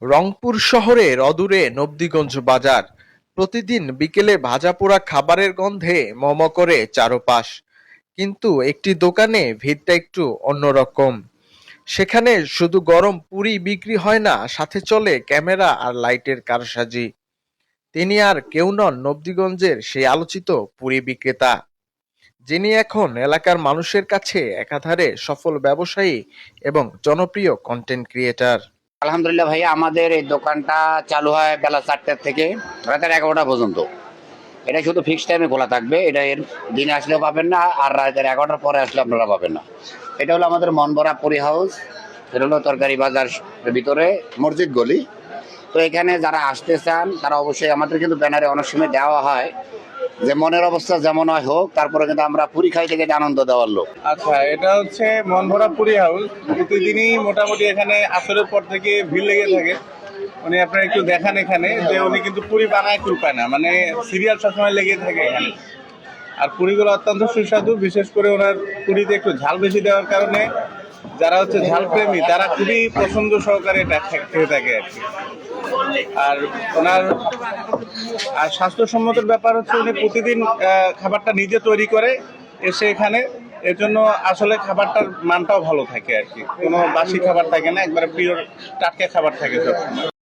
রংপুর শহরের অদূরে নবীগঞ্জ বাজার। প্রতিদিন বিকেলে ভাজাপোড়া খাবারের গন্ধে ম ম করে চারপাশ। কিন্তু একটি দোকানে ভিড়টা একটু অন্যরকম। সেখানে শুধু গরম পুরি বিক্রি হয় না, সাথে চলে ক্যামেরা আর লাইটের কারসাজি। তিনি আর কেউ নন, নবীগঞ্জের সেই আলোচিত পুরি বিক্রেতা, যিনি এখন এলাকার মানুষের কাছে একাধারে সফল ব্যবসায়ী এবং জনপ্রিয় কন্টেন্ট ক্রিয়েটর। আলহামদুলিল্লাহ ভাইয়া, আমাদের এই দোকানটা চালু হয় বেলা 4টা থেকে রাতের 11টা পর্যন্ত। এটা শুধু ফিক্সড টাইমে খোলা থাকবে। এটা এর দিনে আসলেও পাবেন না, আর রাতের 11টার পরে আসলে আপনারা পাবেন না। এটা হলো আমাদের মনভরা পুরি হাউস। এটা হলো তরকারি বাজার ভিতরে মসজিদ গলি। তো এখানে যারা আসতে চান তারা অবশ্যই, আমাদের কিন্তু ব্যানারে অনেক সময় দেওয়া হয় যে মনের অবস্থা যেমন হয় হোক, তারপরে কিন্তু আমরা পুরি খাই থেকে আনন্দ দেওয়ার লোক। আচ্ছা, এটা হচ্ছে মনভরা পুরি হাউস। প্রতিদিনই মোটামুটি এখানে আসরের পর থেকে ভিড় লেগে থাকে। উনি আপনার একটু দেখান এখানে যে উনি কিন্তু পুরি বানায় কুল পায় না, মানে সিরিয়াল সবসময় লেগে থাকে এখানে। আর পুরিগুলো অত্যন্ত সুস্বাদু, বিশেষ করে ওনার পুরিতে একটু ঝাল বেশি দেওয়ার কারণে যারা হচ্ছে ঝাল প্রেমী তারা খুবই পছন্দ সহকারে এটা খেয়ে থাকে আর কি। আর ওনার স্বাস্থ্যসম্মতের ব্যাপার হচ্ছে উনি প্রতিদিন খাবারটা নিজে তৈরি করে এসে এখানে। এর জন্য আসলে খাবারটার মানটাও ভালো থাকে আর কি, কোনো বাসি খাবার থাকে না, একবারে পিওর টাটকা খাবার থাকে সবসময়।